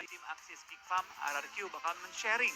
tim Axis Geek Farm RRQ bakal men-sharing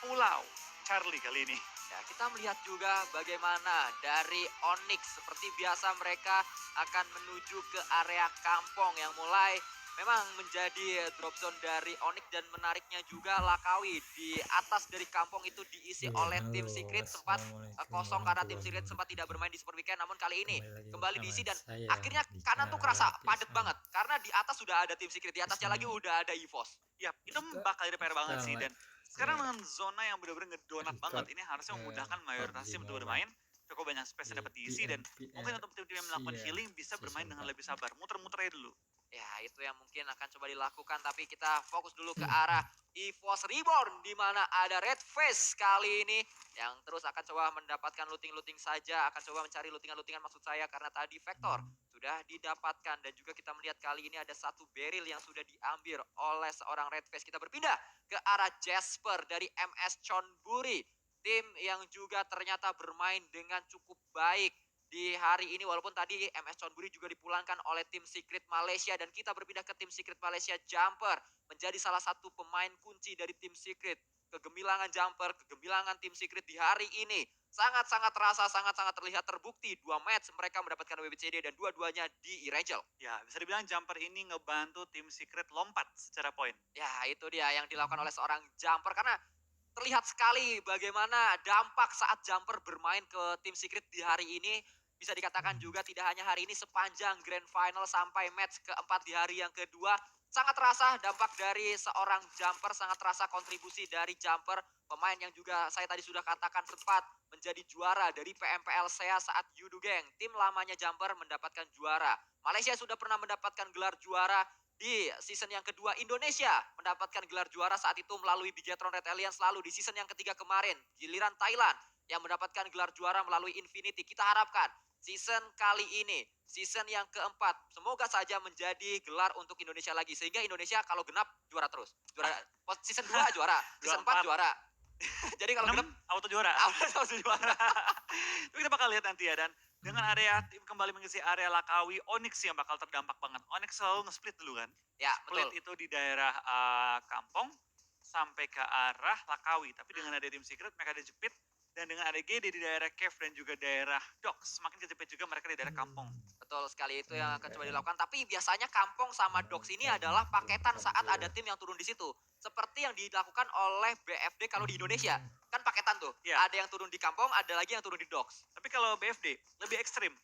Pulau Charlie kali ini. Ya, kita melihat juga bagaimana dari Onyx seperti biasa mereka akan menuju ke area kampung yang mulai memang menjadi drop zone dari Onyx, dan menariknya juga Lakawi di atas dari kampung itu diisi Iya, oleh tim halo, Secret, sempat assalamualaikum kosong karena tim warahmatullahi Secret sempat tidak bermain di wabarakatuh. Super Weekend, namun kali ini Kembali lagi kembali bersama diisi dan saya akhirnya di kanan tuh channel kerasa Lucky padet Sam. banget karena di atas sudah ada tim Secret, di atas Di lagi sini udah ada EVOS. Yap, itu kita bakal jadi PR banget sih. Dan sekarang ya, dengan zona yang benar-benar ngedonat banget, record ini harusnya memudahkan mayoritas PUBG tim untuk Mobile bermain. Cukup banyak space yang di dapat diisi, dan mungkin untuk tim-tim yang melakukan PRCS healing bisa bermain Season dengan 4. lebih sabar. Muter-muter aja dulu. Ya, itu yang mungkin akan coba dilakukan, tapi kita fokus dulu ke arah EVOS Reborn di mana ada Red Face kali ini yang terus akan coba mendapatkan looting-looting saja, akan coba mencari lootingan-lootingan maksud saya, karena tadi Vector sudah didapatkan, dan juga kita melihat kali ini ada satu barrel yang sudah diambil oleh seorang Red Face. Kita berpindah ke arah Jasper dari MS Chonburi, tim yang juga ternyata bermain dengan cukup baik di hari ini, walaupun tadi MS Chonburi juga dipulangkan oleh tim Secret Malaysia, dan kita berpindah ke tim Secret Malaysia. Jumper menjadi salah satu pemain kunci dari tim Secret. Kegemilangan Jumper, kegemilangan tim Secret di hari ini sangat-sangat terasa, sangat-sangat terlihat terbukti. 2 match mereka mendapatkan WBCD dan dua-duanya di Irangel. Ya, bisa dibilang Jumper ini ngebantu tim Secret lompat secara poin. Ya, itu dia yang dilakukan oleh seorang Jumper, karena terlihat sekali bagaimana dampak saat Jumper bermain ke tim Secret di hari ini. Bisa dikatakan juga tidak hanya hari ini, sepanjang Grand Final sampai match keempat di hari yang kedua, sangat terasa dampak dari seorang Jumper, sangat terasa kontribusi dari Jumper, pemain yang juga saya tadi sudah katakan sempat menjadi juara dari PMPL SEA saat Yudu Gang. Tim lamanya Jumper mendapatkan juara. Malaysia sudah pernah mendapatkan gelar juara di season yang kedua. Indonesia mendapatkan gelar juara saat itu melalui Bigetron Red Alliance. Lalu di season yang ketiga kemarin, giliran Thailand yang mendapatkan gelar juara melalui Infinity. Kita harapkan season kali ini, season yang keempat, semoga saja menjadi gelar untuk Indonesia lagi, sehingga Indonesia kalau genap juara terus. Juara season 2 juara, season 4 juara. Jadi kalau genap auto juara. auto juara. Itu kita bakal lihat nanti ya. Dan dengan area tim kembali mengisi area Lakawi, Onyx yang bakal terdampak banget. Onyx selalu nge-split dulu kan. Ya, Split betul. itu di daerah Kampong sampai ke arah Lakawi. Tapi dengan ada tim Secret mereka dijepit. Dan dengan ada GD di daerah Cave dan juga daerah Docks, semakin kejepit juga mereka di daerah Kampung. Betul sekali, itu yang akan coba dilakukan. Tapi biasanya Kampung sama Docks ini adalah paketan saat ada tim yang turun di situ. Seperti yang dilakukan oleh BFD kalau di Indonesia. Kan paketan tuh. Ya. Ada yang turun di Kampung, ada lagi yang turun di Docks. Tapi kalau BFD lebih ekstrim.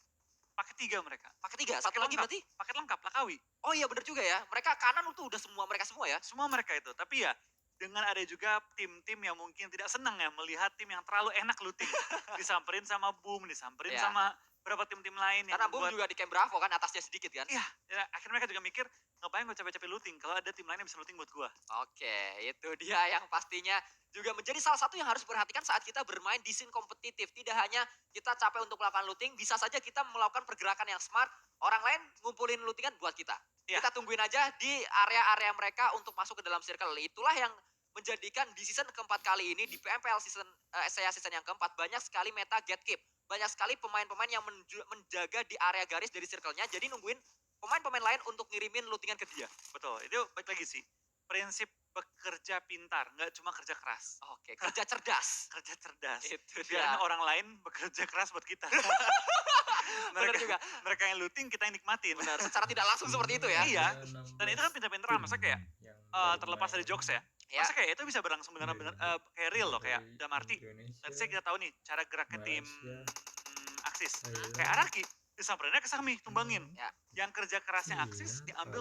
Paket 3 mereka. Paket 3, satu lagi berarti? Paket lengkap, Lakawi. Oh iya, bener juga ya. Mereka kanan itu udah mereka semua ya. Semua mereka itu. Tapi ya dengan ada juga tim-tim yang mungkin tidak senang ya melihat tim yang terlalu enak looting. Disamperin sama Boom, disamperin Ya. sama beberapa tim-tim lain yang Karena Boom juga di Camp Bravo kan, atasnya sedikit kan. Iya, ya, akhirnya mereka juga mikir, ngapain gue capek-capek looting kalau ada tim lain yang bisa looting buat gue. Oke, itu dia yang pastinya juga menjadi salah satu yang harus perhatikan saat kita bermain di scene kompetitif. Tidak hanya kita capek untuk melakukan looting, bisa saja kita melakukan pergerakan yang smart, orang lain ngumpulin lootingan buat kita. Ya. Kita tungguin aja di area-area mereka untuk masuk ke dalam circle. Itulah yang menjadikan di season keempat kali ini, di PMPL season SEA season yang keempat, banyak sekali meta gatekeep. Banyak sekali pemain-pemain yang menjaga di area garis dari circle-nya, jadi nungguin pemain-pemain lain untuk ngirimin lootingan ke dia. Betul, itu balik lagi sih. Prinsip bekerja pintar, nggak cuma kerja keras. Oke, kerja cerdas. Kerja cerdas. Itu Biar dia. orang lain bekerja keras buat kita. Benar juga. Mereka yang looting, kita yang nikmatin. Benar, secara tidak langsung seperti itu ya. Iya. Dan itu kan pintar-pintar, masa kayak terlepas dari jokes ya. Ya. Masa kayak itu bisa berlangsung benar-benar kayak real loh, kayak dalam arti. Let's say kita tahu nih cara geraknya tim Axis. Kayak Araki, disamperinnya ke Sami, tumbangin. Ya. Yang kerja kerasnya Axis diambil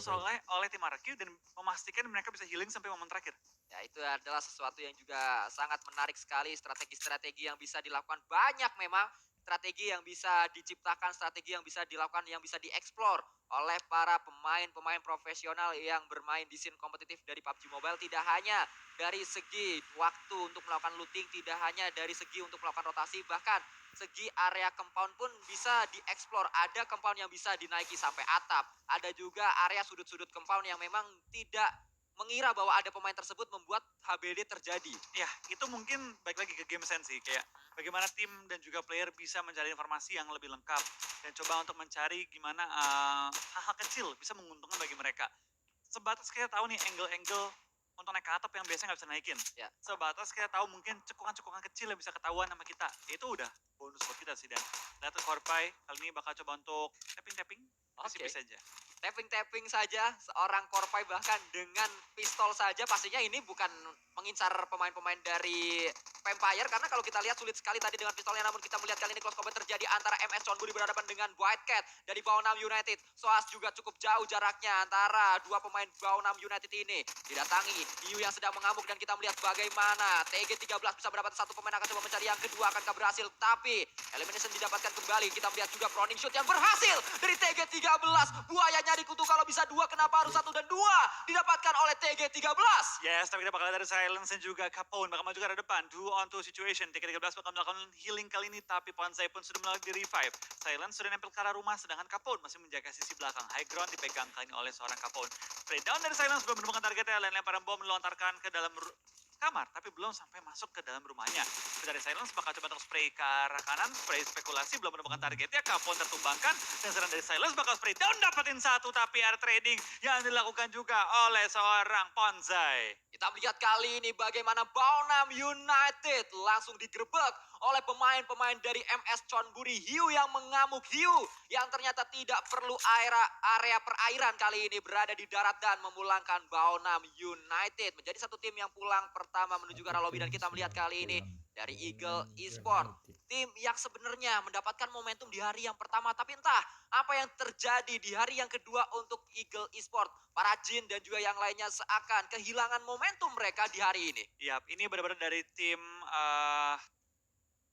oleh tim Araki dan memastikan mereka bisa healing sampai momen terakhir. Ya, itu adalah sesuatu yang juga sangat menarik sekali, strategi-strategi yang bisa dilakukan banyak memang. Strategi yang bisa diciptakan, strategi yang bisa dilakukan, yang bisa dieksplor oleh para pemain-pemain profesional yang bermain di scene kompetitif dari PUBG Mobile. Tidak hanya dari segi waktu untuk melakukan looting, tidak hanya dari segi untuk melakukan rotasi, bahkan segi area compound pun bisa dieksplor. Ada compound yang bisa dinaiki sampai atap. Ada juga area sudut-sudut compound yang memang tidak mengira bahwa ada pemain tersebut membuat HBD terjadi. Ya, itu mungkin balik lagi ke game sense sih. Kayak bagaimana tim dan juga player bisa mencari informasi yang lebih lengkap. Dan coba untuk mencari gimana hal-hal kecil bisa menguntungkan bagi mereka. Sebatas kita tahu nih angle-angle untuk naik ke atap yang biasanya nggak bisa naikin. Ya. Sebatas kita tahu mungkin cekungan-cekungan kecil yang bisa ketahuan sama kita. Itu udah bonus buat kita sih. Dan lihat Korpai kali ini bakal coba untuk tapping-tapping. Tipis aja. Tapping-tapping saja seorang Korpai bahkan dengan pistol saja pastinya ini bukan mengincar pemain-pemain dari Vampire karena kalau kita lihat sulit sekali tadi dengan pistolnya namun kita melihat kali ini close combat terjadi antara MS Chonburi berhadapan dengan White Cat dari Baonam United. Soas juga cukup jauh jaraknya antara dua pemain Baonam United ini. Didatangi Yu yang sedang mengamuk dan kita melihat bagaimana TG13 bisa mendapat satu pemain akan coba mencari yang kedua akankah berhasil tapi elimination didapatkan kembali. Kita melihat juga Proning Shoot yang berhasil dari TG13. Buayanya dikutuk kalau bisa dua kenapa harus satu dan dua didapatkan oleh TG13. Yes, tapi kita bakal lihat dari Silence dan juga Capone bakal maju ke arah depan. 2-on-2 situation. TG13 bakal melakukan healing kali ini, tapi Ponsai pun sudah melakukan di revive. Silence sudah nempel ke arah rumah, sedangkan Capone masih menjaga sisi belakang. High ground dipegang kali ini oleh seorang Capone. Spray down dari Silence belum menemukan targetnya. Lain lemparan bom melontarkan ke dalam kamar, tapi belum sampai masuk ke dalam rumahnya. Dari Silence bakal coba untuk spray ke arah kanan, spray spekulasi, belum menemukan targetnya, Capone tertumbangkan, dan sekarang dari Silence bakal spray down, dapetin satu, tapi ada trading yang dilakukan juga oleh seorang Ponsai. Kita melihat kali ini bagaimana Baonam United langsung digerebek oleh pemain-pemain dari MS Chonburi. Hiu yang mengamuk, Hiu yang ternyata tidak perlu area perairan kali ini berada di darat dan memulangkan Baonam United. Menjadi satu tim yang pulang pertama menuju ke arah lobby dan kita melihat kali ini dari Eagle Esport. Tim yang sebenarnya mendapatkan momentum di hari yang pertama tapi entah apa yang terjadi di hari yang kedua untuk Eagle Esport. Para Jin dan juga yang lainnya seakan kehilangan momentum mereka di hari ini. Yap, ini benar-benar dari tim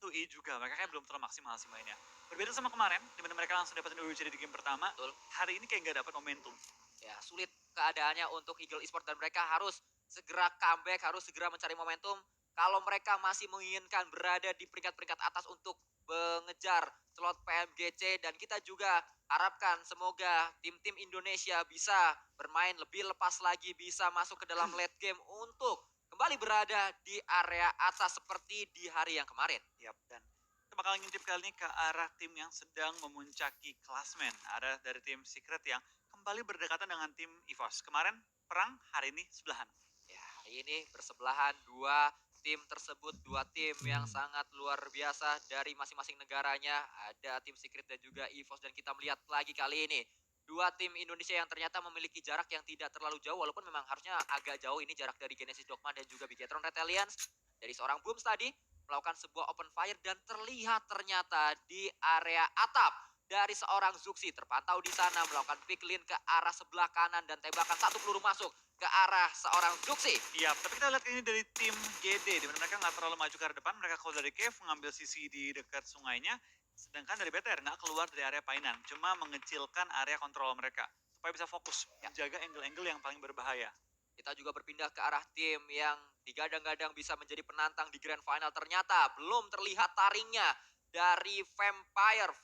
2E juga, mereka kan belum terlalu maksimal sih mainnya. Berbeda sama kemarin, di mana mereka langsung dapetin jadi di game pertama. Betul. Hari ini kayak nggak dapat momentum. Ya, sulit keadaannya untuk Eagle Esport dan mereka harus segera comeback, harus segera mencari momentum. Kalau mereka masih menginginkan berada di peringkat-peringkat atas untuk mengejar slot PMGC dan kita juga harapkan semoga tim-tim Indonesia bisa bermain lebih lepas lagi, bisa masuk ke dalam late game untuk kembali berada di area atas seperti di hari yang kemarin. Yap, dan kita bakal ngintip kali ini ke arah tim yang sedang memuncaki klasmen. Ada dari tim Secret yang kembali berdekatan dengan tim EVOS. Kemarin perang, hari ini sebelahan. Ya, ini bersebelahan dua tim tersebut, dua tim yang sangat luar biasa dari masing-masing negaranya. Ada tim Secret dan juga EVOS dan kita melihat lagi kali ini dua tim Indonesia yang ternyata memiliki jarak yang tidak terlalu jauh walaupun memang harusnya agak jauh ini jarak dari Genesis Dogma dan juga Bigetron Red Alliance. Dari seorang Booms tadi melakukan sebuah open fire dan terlihat ternyata di area atap dari seorang Zuxi terpantau di sana melakukan pick-lin ke arah sebelah kanan dan tembakan satu peluru masuk ke arah seorang Zuxi. Iya, tapi kita lihat ini dari tim GD, di mana mereka nggak terlalu maju ke arah depan, mereka keluar dari cave, mengambil sisi di dekat sungainya, sedangkan dari BTR nggak keluar dari area painan, cuma mengecilkan area kontrol mereka, supaya bisa fokus, menjaga angle-angle yang paling berbahaya. Kita juga berpindah ke arah tim yang digadang-gadang bisa menjadi penantang di Grand Final. Ternyata belum terlihat taringnya dari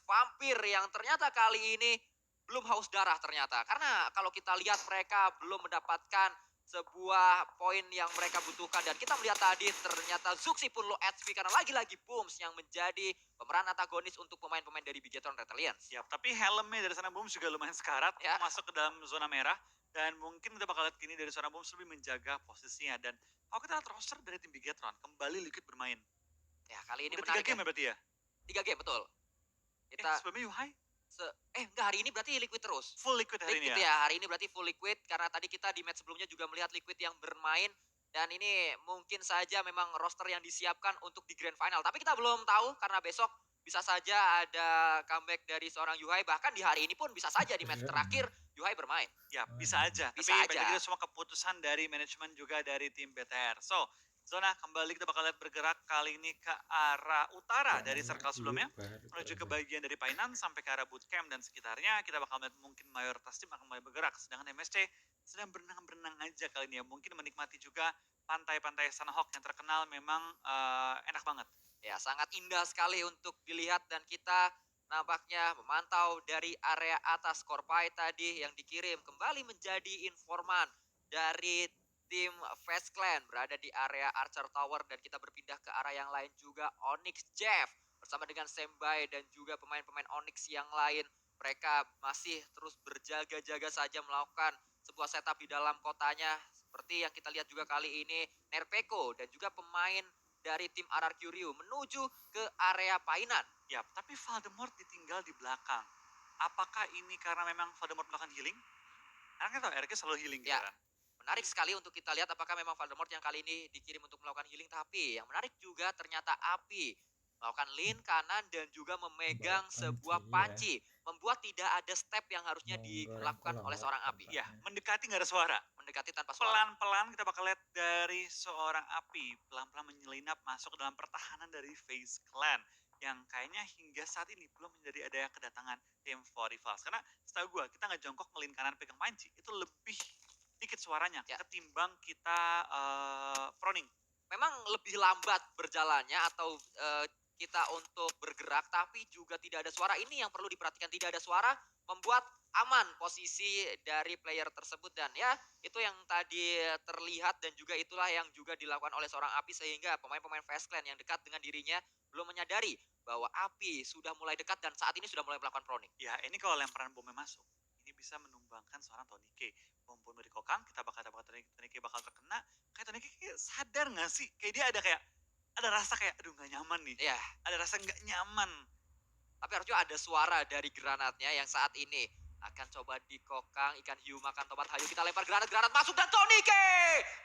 Vampir yang ternyata kali ini belum haus darah ternyata. Karena kalau kita lihat mereka belum mendapatkan sebuah poin yang mereka butuhkan. Dan kita melihat tadi ternyata Zuxi pun low HP karena lagi-lagi Booms yang menjadi pemeran antagonis untuk pemain-pemain dari Bigetron Red Alliance. Siap, tapi helmnya dari sana Booms juga lumayan sekarat, Ya. masuk ke dalam zona merah. Dan mungkin kita bakal lihat kini dari seorang Booms lebih menjaga posisinya. Dan kalau kita lihat roster dari tim Bigetron, kembali Liquid bermain. Ya kali ini Udah 3 menarik game ya berarti ya? 3 game betul. Kita Sebelumnya Yuhai? enggak, hari ini berarti Liquid terus. Full Liquid hari Liquid ini ya? ya, hari ini berarti full Liquid karena tadi kita di match sebelumnya juga melihat Liquid yang bermain dan ini mungkin saja memang roster yang disiapkan untuk di Grand Final. Tapi kita belum tahu karena besok bisa saja ada comeback dari seorang Yuhai, bahkan di hari ini pun bisa saja di match terakhir Yuhai bermain. Ya, bisa aja. Bisa Tapi aja. bagi semua keputusan dari manajemen juga dari tim BTR. So, zona kembali kita bakal lihat bergerak kali ini ke arah utara dari circle sebelumnya. Menuju ke bagian dari Painan sampai ke arah bootcamp dan sekitarnya. Kita bakal melihat mungkin mayoritas tim akan mulai bergerak. Sedangkan MSC sedang berenang-berenang aja kali ini ya. Mungkin menikmati juga pantai-pantai Sunhawk yang terkenal memang enak banget. Ya, sangat indah sekali untuk dilihat dan kita nampaknya memantau dari area atas Korpai tadi yang dikirim kembali menjadi informan dari tim Fast Clan berada di area Archer Tower dan kita berpindah ke arah yang lain juga Onyx Jeff bersama dengan Sembai dan juga pemain-pemain Onyx yang lain. Mereka masih terus berjaga-jaga saja melakukan sebuah setup di dalam kotanya Seperti yang kita lihat juga kali ini Nerpeko dan juga pemain dari tim RRQ Ryu menuju ke area Painan. Ya, tapi Voldemort ditinggal di belakang. Apakah ini karena memang Voldemort melakukan healing? Karena kita tahu RRQ selalu healing gitu Ya, kan. menarik sekali untuk kita lihat apakah memang Voldemort yang kali ini dikirim untuk melakukan healing. Tapi yang menarik juga ternyata Api melakukan lean kanan dan juga Bawa memegang panci, sebuah iya. panci. Membuat tidak ada step yang harusnya Menggoreng dilakukan oleh kolot seorang Api. Ya, tampaknya. mendekati nggak ada suara. Mendekati tanpa suara. Pelan-pelan kita bakal lihat dari seorang Api. Pelan-pelan menyelinap masuk ke dalam pertahanan dari FaZe Clan. Yang kayaknya hingga saat ini belum menjadi ada kedatangan tim 45. Karena setahu gue, kita nggak jongkok ngelin kanan pegang panci. Itu lebih dikit suaranya Ya. ketimbang kita froning. Memang lebih lambat berjalannya atau kita untuk bergerak tapi juga tidak ada suara. Ini yang perlu diperhatikan, tidak ada suara membuat aman posisi dari player tersebut dan ya itu yang tadi terlihat dan juga itulah yang juga dilakukan oleh seorang Api sehingga pemain-pemain Fast Clan yang dekat dengan dirinya belum menyadari bahwa Api sudah mulai dekat dan saat ini sudah mulai melakukan proning. Ya, ini kalau lemparan bomnya masuk, ini bisa menumbangkan seorang Tony K. Bom dari Kokang, kita bakal Tony K bakal terkena. Kayak Tony K kayak sadar gak sih? Kayak dia ada rasa kayak, aduh gak nyaman nih. Ya, Ada rasa gak nyaman. tapi harusnya ada suara dari granatnya yang saat ini akan coba dikokang. Ikan hiu makan tomat hayu. Kita lempar granat masuk dan Tony K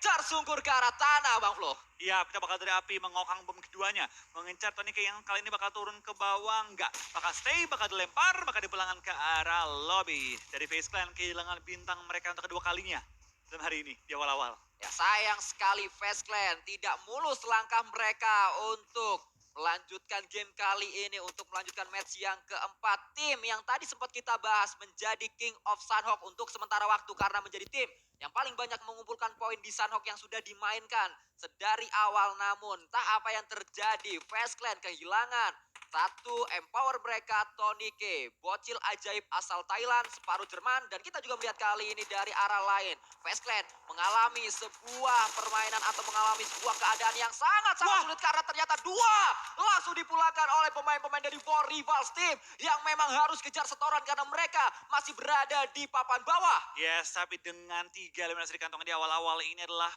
tersungkur ke arah tanah, Bang Flo. Iya, kita bakal dari Api mengokang bom keduanya. Mengincar Tony K yang kali ini bakal turun ke bawah. Enggak, bakal stay, bakal dilempar, bakal dipulangkan ke arah lobby. Dari FaZe Clan kehilangan bintang mereka untuk kedua kalinya dalam hari ini, di awal-awal. Ya sayang sekali Fast Clan tidak mulus langkah mereka untuk melanjutkan game kali ini, untuk melanjutkan match yang keempat. Tim yang tadi sempat kita bahas menjadi King of Sunhawk untuk sementara waktu karena menjadi tim yang paling banyak mengumpulkan poin di Sunhawk yang sudah dimainkan sedari awal. Namun entah apa yang terjadi, Fast Clan kehilangan satu empower mereka, Tony K, bocil ajaib asal Thailand, separuh Jerman, dan kita juga melihat kali ini dari arah lain. Fast Clan mengalami sebuah permainan atau mengalami sebuah keadaan yang sangat-sangat sulit karena ternyata dua langsung dipulangkan oleh pemain-pemain dari For Rivals Team yang memang harus kejar setoran karena mereka masih berada di papan bawah. Yes, tapi dengan 3 eliminasi di kantong di awal-awal ini adalah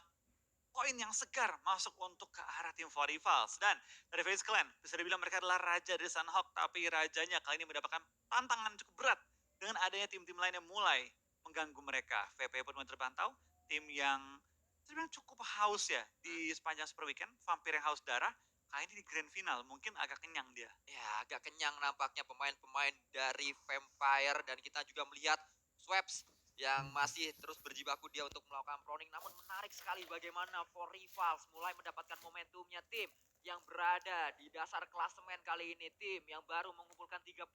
poin yang segar masuk untuk ke arah tim 45. Dan dari FaZe Clan, bisa dibilang mereka adalah raja dari Sunhawk, tapi rajanya kali ini mendapatkan tantangan cukup berat dengan adanya tim-tim lain yang mulai mengganggu mereka. VP pun mulai terpantau, tim yang sebenarnya cukup haus ya di sepanjang Super Weekend, vampir yang haus darah. Kali ini di grand final mungkin agak kenyang dia. Ya, agak kenyang nampaknya pemain-pemain dari Vampire dan kita juga melihat Swaps yang masih terus berjibaku dia untuk melakukan proning. Namun menarik sekali bagaimana For Rivals mulai mendapatkan momentumnya, tim yang berada di dasar klasemen kali ini, tim yang baru mengumpulkan 32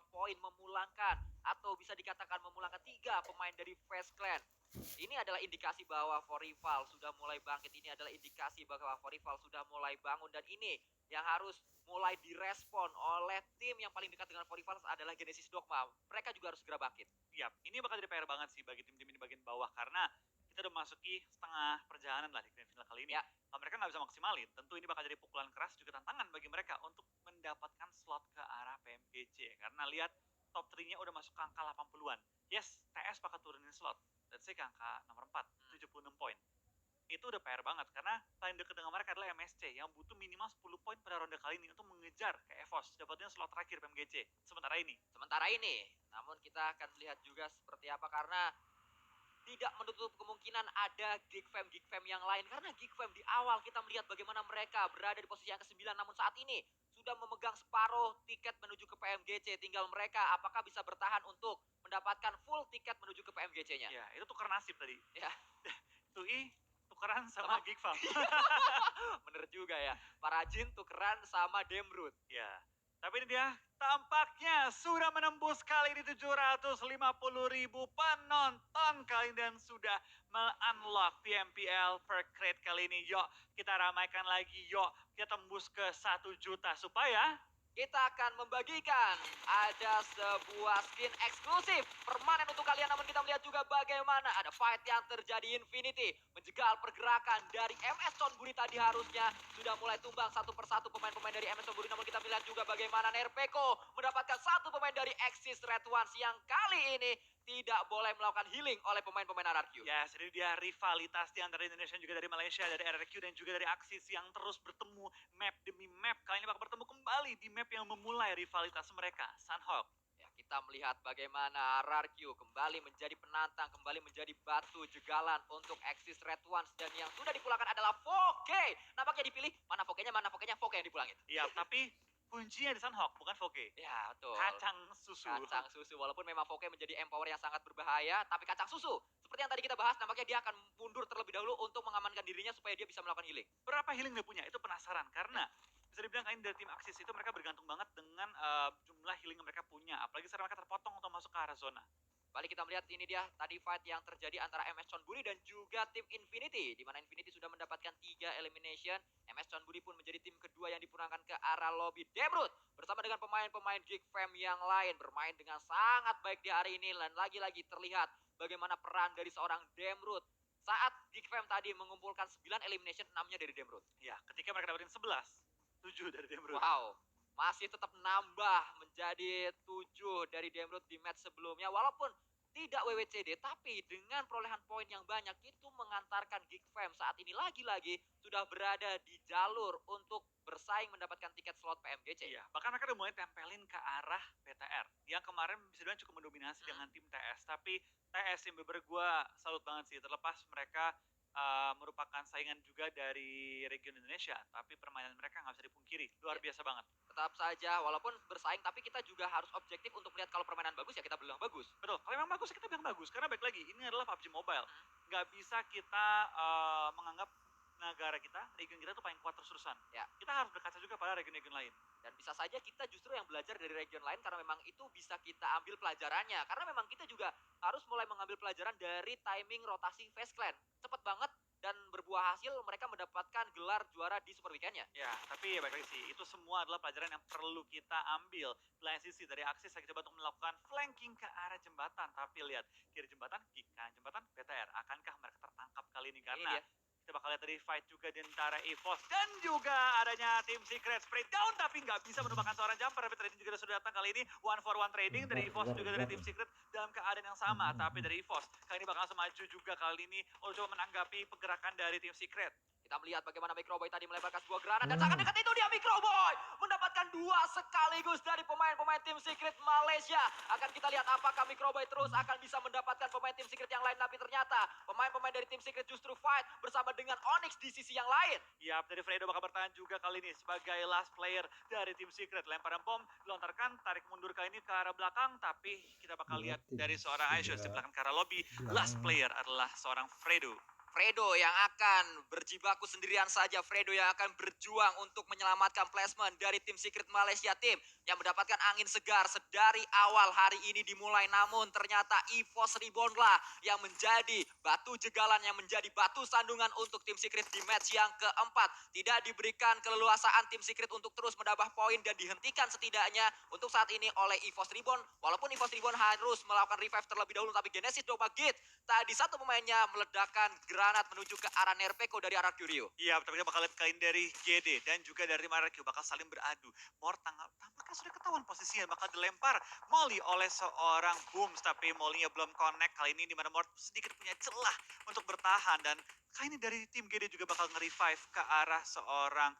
poin memulangkan atau bisa dikatakan memulangkan 3 pemain dari Fast Clan. Ini adalah indikasi bahwa For Rival sudah mulai bangkit. Ini adalah indikasi bahwa For Rival sudah mulai bangun. Dan ini yang harus mulai direspon oleh tim yang paling dekat dengan For Rival adalah Genesis Dogma. Mereka juga harus segera bangkit. Yap, ini bakal jadi PR banget sih bagi tim-tim di bagian bawah. Karena kita udah masuki setengah perjalanan lah di grand final kali ini. Ya. Kalau mereka nggak bisa maksimalin, tentu ini bakal jadi pukulan keras juga tantangan bagi mereka untuk mendapatkan slot ke arah PMGC. Karena lihat top 3-nya udah masuk ke angka 80-an. Yes, TS bakal turunin slot. Let's say ke angka nomor 4, 76 poin. Itu udah PR banget karena paling dekat dengan mereka adalah MSC yang butuh minimal 10 poin pada ronde kali ini untuk mengejar ke EVOS, dapatnya slot terakhir PMGC sementara ini. Namun kita akan melihat juga seperti apa karena tidak menutup kemungkinan ada Geek Fam yang lain. Karena Geek Fam di awal kita melihat bagaimana mereka berada di posisi yang ke-9. Namun saat ini sudah memegang separuh tiket menuju ke PMGC. Tinggal mereka apakah bisa bertahan untuk mendapatkan full tiket menuju ke PMGC-nya. Ya, itu tuker nasib tadi. Ya. Tui tukeran sama Geek Fam. Bener juga ya. Para Jin tukeran sama Demrut. Ya. Tapi ini dia tampaknya sudah menembus kali ini 750.000 penonton kali ini dan sudah me-unlock PMPL per crate kali ini. Yuk kita ramaikan lagi, yuk kita tembus ke 1 juta supaya kita akan membagikan ada sebuah skin eksklusif permanen untuk kalian. Namun kita melihat juga bagaimana ada fight yang terjadi Infinity menjegal pergerakan dari MS Chonburi. Tadi harusnya sudah mulai tumbang satu persatu pemain-pemain dari MS Chonburi. Namun kita melihat juga bagaimana Nerpeko mendapatkan satu pemain dari Axis Red Ones yang kali ini tidak boleh melakukan healing oleh pemain-pemain RRQ. Ya, jadi dia rivalitas di antara Indonesia dan juga dari Malaysia, dari RRQ dan juga dari Axis yang terus bertemu map demi map. Kali ini bakal bertemu kembali di map yang memulai rivalitas mereka, Sunhawk. Ya, kita melihat bagaimana RRQ kembali menjadi penantang, kembali menjadi batu jegalan untuk Axis Red Ones. Dan yang sudah dipulangkan adalah Foke. Nampaknya dipilih, mana Fokenya, Foke yang dipulangin. Iya, tapi kuncinya di Sunhawk, bukan Foke. Ya, betul. Kacang susu. Kacang susu, walaupun memang Foke menjadi empower yang sangat berbahaya, tapi kacang susu, seperti yang tadi kita bahas, nampaknya dia akan mundur terlebih dahulu untuk mengamankan dirinya supaya dia bisa melakukan healing. Berapa healing dia punya? Itu penasaran karena bisa dibilang kalian dari tim Axis itu mereka bergantung banget dengan jumlah healing yang mereka punya. Apalagi sekarang mereka terpotong untuk masuk ke arah zona. Balik kita melihat ini dia tadi fight yang terjadi antara MS Chonburi dan juga tim Infinity, di mana Infinity sudah mendapatkan 3 elimination. MS Chonburi pun menjadi tim kedua yang dipulangkan ke arah lobby. Demrut bersama dengan pemain-pemain Geek Fam yang lain bermain dengan sangat baik di hari ini, dan lagi-lagi terlihat bagaimana peran dari seorang Demrut saat Geek Fam tadi mengumpulkan 9 elimination, 6-nya dari Demrut. Ya, ketika mereka dapetin 11, 7 dari Demrut. Wow, masih tetap nambah menjadi 7 dari Demrut di match sebelumnya. Walaupun tidak WWCD, tapi dengan perolehan poin yang banyak itu mengantarkan Geek Fam saat ini lagi-lagi sudah berada di jalur untuk bersaing mendapatkan tiket slot PMGC. Iya, bahkan mereka udah mulai tempelin ke arah PTR. Yang kemarin bisa dibilang cukup mendominasi dengan tim TS. Tapi TS yang bener gue salut banget sih. Terlepas mereka merupakan saingan juga dari region Indonesia. Tapi permainan mereka nggak bisa dipungkiri. Luar biasa banget. Tetap saja, walaupun bersaing, tapi kita juga harus objektif untuk melihat kalau permainan bagus ya kita bilang bagus. Betul, kalau memang bagus ya kita bilang bagus. Karena baik lagi, ini adalah PUBG Mobile. Nggak bisa kita menganggap negara kita, region kita tuh paling kuat terus-terusan. Ya. Kita harus berkaca juga pada region-region lain. Dan bisa saja kita justru yang belajar dari region lain karena memang itu bisa kita ambil pelajarannya. Karena memang kita juga harus mulai mengambil pelajaran dari timing rotasi Face Clan. Cepet banget dan berbuah hasil mereka mendapatkan gelar juara di Super Weekend-nya. Ya, tapi ya baik lagi sih, itu semua adalah pelajaran yang perlu kita ambil. Di lain sisi, dari Axis lagi coba untuk melakukan flanking ke arah jembatan. Tapi lihat, kiri jembatan, kanan jembatan, PTR. Akankah mereka tertangkap kali ini? Karena kita bakal lihat dari fight juga di antara EVOS dan juga adanya tim Secret spray down, tapi nggak bisa menumbangkan seorang jumper. Tapi trading juga sudah datang kali ini, 1-for-1 trading dari EVOS juga dari tim Secret dalam keadaan yang sama. Tapi dari EVOS kali ini bakal langsung maju juga kali ini untuk coba menanggapi pergerakan dari tim Secret. Kita melihat bagaimana Microboy tadi melemparkan sebuah granat dan sangat dekat itu dia Microboy mendapatkan 2 sekaligus dari pemain-pemain tim Secret Malaysia. Akan kita lihat apakah Microboy terus akan bisa mendapatkan pemain tim Secret yang lain, tapi ternyata pemain-pemain dari tim Secret justru fight bersama dengan Onyx di sisi yang lain. Yap, dari Fredo bakal bertahan juga kali ini sebagai last player dari tim Secret. Lemparan bom dilontarkan, tarik mundur kali ini ke arah belakang, tapi kita bakal lihat dari seorang Aishus di belakang ke arah lobby. Last player adalah seorang Fredo. Fredo yang akan berjibaku sendirian saja. Fredo yang akan berjuang untuk menyelamatkan placement dari tim Secret Malaysia, tim yang mendapatkan angin segar sedari awal hari ini dimulai. Namun ternyata EVOS Reborn lah yang menjadi batu jegalan, yang menjadi batu sandungan untuk tim Secret di match yang keempat. Tidak diberikan keleluasaan tim Secret untuk terus menambah poin dan dihentikan setidaknya untuk saat ini oleh EVOS Reborn. Walaupun EVOS Reborn harus melakukan revive terlebih dahulu, tapi Genesis Dogma Gate tadi satu pemainnya meledakkan granat menuju ke arah Nerpeko dari arah Curio. Iya, tapi kita bakal lihat kalian dari GD dan juga dari RRQ bakal saling beradu. Mort tampaknya sudah ketahuan posisinya, bakal dilempar Molly oleh seorang Booms, tapi Molly-nya belum connect kali ini, di mana Mort sedikit punya celah untuk bertahan. Dan kali ini dari tim GD juga bakal nge-revive ke arah seorang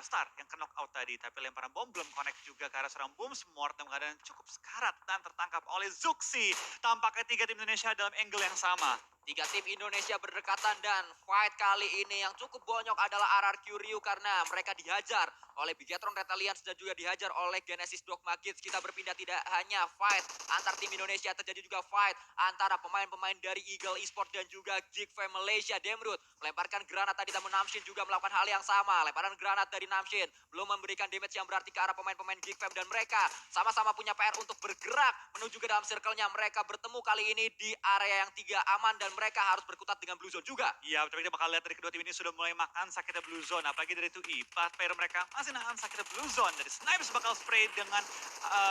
Star yang ke knockout tadi, tapi lemparan bom belum connect juga ke arah seorang Booms. Mort dalam keadaan cukup sekarat dan tertangkap oleh Zuxi. Tampaknya 3 tim Indonesia dalam angle yang sama. 3 tim Indonesia berdekatan dan fight kali ini yang cukup bonyok adalah RRQ Ryu karena mereka dihajar oleh Bigetron Red Alliance dan juga dihajar oleh Genesis Dogma Kids. Kita berpindah tidak hanya fight antar tim Indonesia, terjadi juga fight antara pemain-pemain dari Eagle Esports dan juga Geek Fam Malaysia. Demrut melemparkan granat tadi, namun Namshin juga melakukan hal yang sama. Lemparan granat dari Namshin belum memberikan damage yang berarti ke arah pemain-pemain Geek Fam, dan mereka sama-sama punya PR untuk bergerak menuju ke dalam circle-nya. Mereka bertemu kali ini di area yang 3 aman dan mereka harus berkutat dengan Blue Zone juga. Iya, tapi kita bakal lihat dari kedua tim ini sudah mulai makan sakitnya Blue Zone. Apalagi dari 2E, pas player mereka masih nahan sakitnya Blue Zone. Dari Snipes bakal spray dengan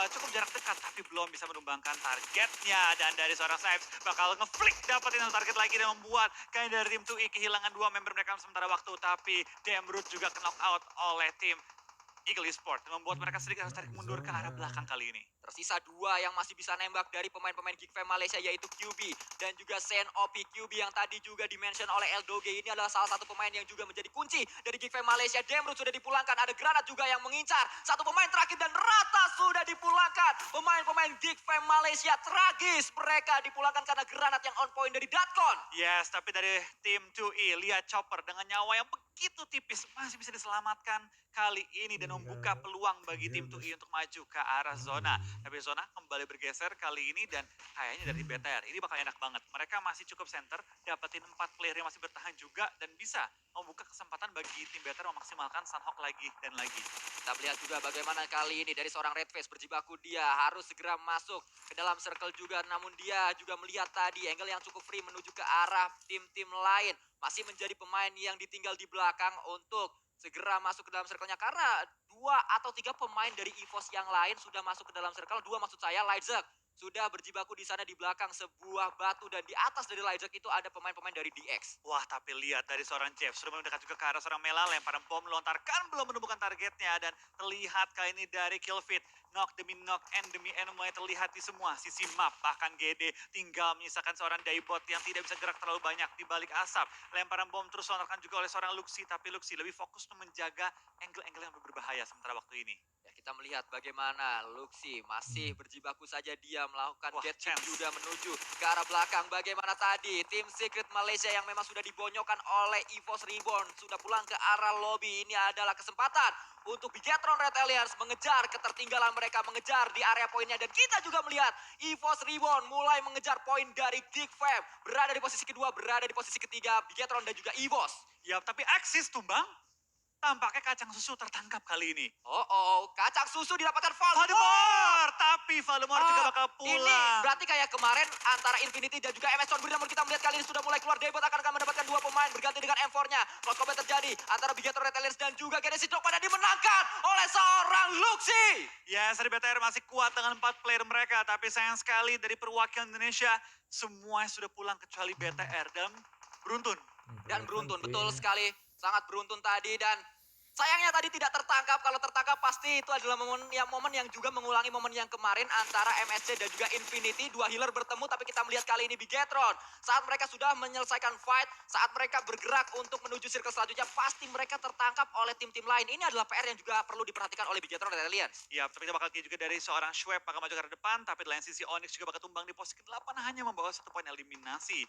cukup jarak dekat, tapi belum bisa menumbangkan targetnya. Dan dari seorang Snipes bakal ngeflick dapetin target lagi dan membuat kayak dari tim 2E kehilangan 2 member mereka sementara waktu. Tapi Demrut juga knock out oleh tim Eagle Esport membuat mereka sedikit harus tarik mundur ke arah belakang kali ini. Tersisa 2 yang masih bisa nembak dari pemain-pemain Geek Fam Malaysia, yaitu QB dan juga Sen OP. QB yang tadi juga dimention oleh Eldoge ini adalah salah satu pemain yang juga menjadi kunci dari Geek Fam Malaysia. Demrut sudah dipulangkan, ada Granat juga yang mengincar. Satu pemain terakhir dan Rata sudah dipulangkan. Pemain-pemain Geek Fam Malaysia tragis, mereka dipulangkan karena Granat yang on point dari Datkon. Yes, tapi dari tim 2E, lihat Chopper dengan nyawa yang begitu tipis masih bisa diselamatkan kali ini dan membuka peluang bagi tim 2E untuk maju ke arah zona. Tapi zona kembali bergeser kali ini dan kayaknya dari BTR ini bakal enak banget. Mereka masih cukup center, dapetin 4 player yang masih bertahan juga dan bisa membuka kesempatan bagi tim BTR memaksimalkan Sunhawk lagi dan lagi. Kita melihat juga bagaimana kali ini dari seorang Red Face berjibaku, dia harus segera masuk ke dalam circle juga, namun dia juga melihat tadi angle yang cukup free menuju ke arah tim-tim lain. Masih menjadi pemain yang ditinggal di belakang untuk segera masuk ke dalam circle-nya karena 2 atau 3 pemain dari EVOS yang lain sudah masuk ke dalam circle. 2 maksud saya, Lightsack sudah berjibaku di sana di belakang sebuah batu dan di atas dari Lightsack itu ada pemain-pemain dari DX. Wah, tapi lihat dari seorang Jeff sudah mendekat juga ke arah seorang Mela, lemparan bom melontarkan belum menemukan targetnya dan terlihat kali ini dari Killfit. Knock demi knock, end demi end mulai terlihat di semua sisi map. Bahkan GD tinggal menyisakan seorang Daibot yang tidak bisa gerak terlalu banyak di balik asap. Lemparan bom terus dilontarkan juga oleh seorang Luxi, tapi Luxi lebih fokus untuk menjaga angle-angle yang berbahaya sementara waktu ini. Ya, kita melihat bagaimana Luxi masih berjibaku saja, dia melakukan Wah, get chance. juga menuju ke arah belakang. Bagaimana tadi tim Secret Malaysia yang memang sudah dibonyokkan oleh EVOS Reborn sudah pulang ke arah lobby. Ini adalah kesempatan untuk Bigetron Red Alliance mengejar ketertinggalan mereka, mengejar di area poinnya. Dan kita juga melihat EVOS Reborn mulai mengejar poin dari Geek Fam. Berada di posisi kedua, berada di posisi ketiga Bigetron dan juga EVOS. Ya, tapi Axis tumbang. Tampaknya kacang susu tertangkap kali ini. Kacang susu didapatkan Voldemort. Voldemort! Tapi Voldemort juga bakal pulang. Ini berarti kayak kemarin antara Infinity dan juga MS Thornbury, namun kita melihat kali ini sudah mulai keluar. Daybot akan mendapatkan 2 pemain berganti dengan M4-nya. Close combat terjadi antara Bigetron Red Alliance dan juga Genesis Dog pada dimenangkan oleh seorang Luxi. Ya, dari BTR masih kuat dengan 4 player mereka. Tapi sayang sekali dari perwakilan Indonesia, semuanya sudah pulang kecuali BTR. Dan beruntun. Dan beruntun, betul sekali. Sangat beruntun tadi dan sayangnya tadi tidak tertangkap. Kalau tertangkap pasti itu adalah momen yang juga mengulangi momen yang kemarin antara MSC dan juga Infinity. 2 healer bertemu, tapi kita melihat kali ini Bigetron saat mereka sudah menyelesaikan fight, saat mereka bergerak untuk menuju circle selanjutnya, pasti mereka tertangkap oleh tim-tim lain. Ini adalah PR yang juga perlu diperhatikan oleh Bigetron Red Alliance. Ya, tapi kita bakal lihat juga dari seorang Schweb bakal maju ke arah depan. Tapi di lain sisi Onyx juga bakal tumbang di posisi ke-8 hanya membawa 1 poin eliminasi.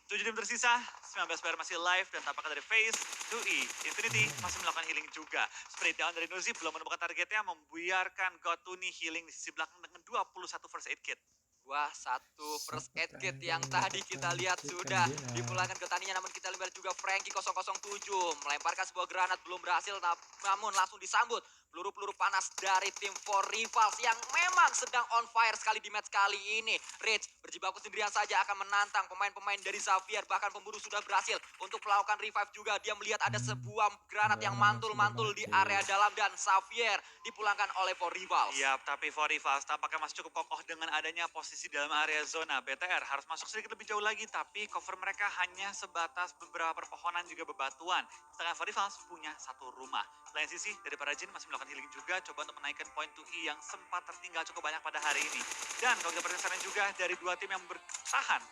7 tim tersisa, 19 player masih live dan tampaknya dari FaZe, 2E, Infinity masih melakukan healing juga. Spray down dari Nuzi belum menemukan targetnya, membiarkan Gotuni healing di sisi belakang dengan 21 first aid kit. Wah, 1 first aid kit yang tadi kita lihat sudah dipulangkan ke taninya, namun kita lihat juga Frankie 007 melemparkan sebuah granat, belum berhasil, namun langsung disambut peluru-peluru panas dari tim For Rivals yang memang sedang on fire sekali di match kali ini. Rich berjibaku sendirian saja akan menantang pemain-pemain dari Xavier, bahkan pemburu sudah berhasil untuk melakukan revive juga. Dia melihat ada sebuah granat yang mantul-mantul di area dalam dan Xavier dipulangkan oleh For Rivals. Yap, tapi For Rivals tampaknya masih cukup kokoh dengan adanya posisi dalam area zona. BTR harus masuk sedikit lebih jauh lagi, tapi cover mereka hanya sebatas beberapa perpohonan juga bebatuan. Sedangkan For Rivals punya 1 rumah. Lain sisi, dari para Jin masih melakukan healing juga, coba untuk menaikkan poin 2E yang sempat tertinggal cukup banyak pada hari ini. Dan kalau kita perhatikan juga dari 2 tim yang bertahan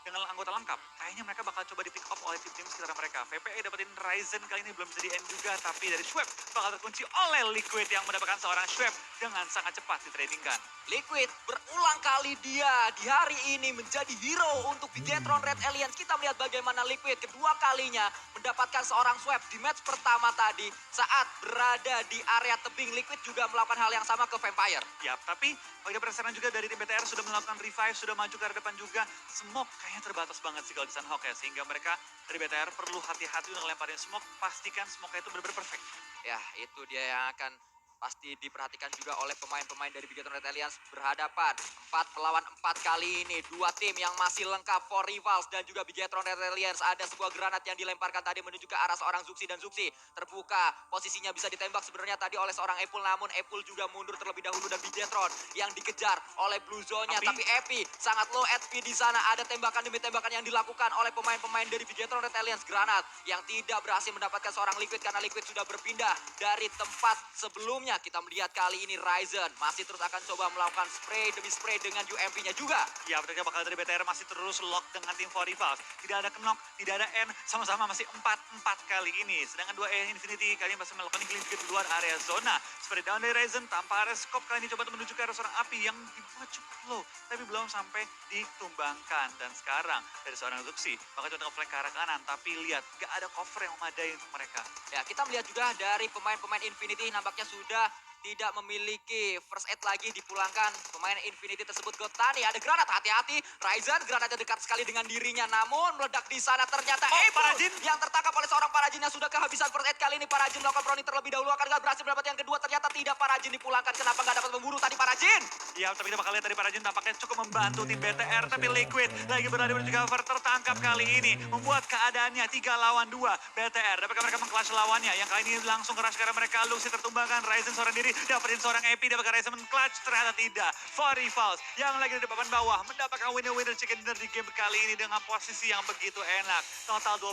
dengan anggota lengkap, kayaknya mereka bakal coba di pick off oleh tim-tim sekitar mereka. VPE dapetin Ryzen kali ini belum bisa di end juga, tapi dari Schweb bakal terkunci oleh Liquid yang mendapatkan seorang Schweb dengan sangat cepat ditradingkan. Liquid berulang kali dia di hari ini menjadi hero untuk Bigetron Red Alliance. Kita melihat bagaimana Liquid kedua kalinya mendapatkan seorang swap di match pertama tadi. Saat berada di area tebing, Liquid juga melakukan hal yang sama ke Vampire. Yap, tapi kalau kita perhatikan juga dari tim BTR sudah melakukan revive, sudah maju ke arah depan juga. Smoke kayaknya terbatas banget sih kalau di Sunhawk ya, sehingga mereka dari BTR perlu hati-hati untuk ngelemparin smoke, pastikan smoke itu benar-benar perfect. Ya, itu dia yang akan pasti diperhatikan juga oleh pemain-pemain dari Bigetron Red Alliance berhadapan 4 melawan 4 kali ini. Dua tim yang masih lengkap, For Rivals dan juga Bigetron Red Alliance. Ada sebuah granat yang dilemparkan tadi menuju ke arah seorang Zuxi dan Zuxi terbuka. Posisinya bisa ditembak sebenarnya tadi oleh seorang Epul, namun Epul juga mundur terlebih dahulu dan Bigetron yang dikejar oleh Blue Zone-nya. Tapi Epi sangat low HP di sana. Ada tembakan demi tembakan yang dilakukan oleh pemain-pemain dari Bigetron Red Alliance. Granat yang tidak berhasil mendapatkan seorang Liquid karena Liquid sudah berpindah dari tempat sebelumnya. Kita melihat kali ini Ryzen masih terus akan coba melakukan spray demi spray dengan UMP-nya juga. Ya, berarti bakal dari BTR masih terus lock dengan tim For Rivals. Tidak ada knock, tidak ada N, sama-sama masih 4-4 kali ini. Sedangkan 2E Infinity kali ini masih melakukan healing juga di luar area zona. Seperti down dari Ryzen tanpa area scope kali ini coba untuk menuju ke arah seorang api yang dibuat cukup low. Tapi belum sampai ditumbangkan. Dan sekarang dari seorang Zuxi, bakal coba flank ke arah kanan. Tapi lihat, gak ada cover yang memadai untuk mereka. Ya, kita melihat juga dari pemain-pemain Infinity nampaknya sudah tidak memiliki first aid lagi dipulangkan. Pemain Infinity tersebut Gotani, ada granat, hati-hati. Ryzen granatnya dekat sekali dengan dirinya, namun meledak di sana ternyata Parajin yang tertangkap oleh seorang Parajin yang sudah kehabisan first aid. Kali ini Parajin melakukan brownie terlebih dahulu, akan berhasil mendapat yang kedua. Ternyata tidak, Parajin dipulangkan. Kenapa nggak dapat memburu tadi Parajin? Ya, tapi kita bakal lihat dari Parajin tampaknya cukup membantu tim BTR. Tapi Liquid lagi berada menuju cover, tertangkap kali ini. Membuat keadaannya 3 lawan 2 BTR. Dapatkah mereka meng-clutch lawannya? Yang kali ini langsung keras karena mereka Luxi tertumbangkan. Ryzen seorang diri, dapetin seorang EP. Dapatkah Ryzen men-clutch? Ternyata tidak. For Rivals yang lagi di papan bawah mendapatkan winner-winner chicken dinner di game kali ini dengan posisi yang begitu enak. Total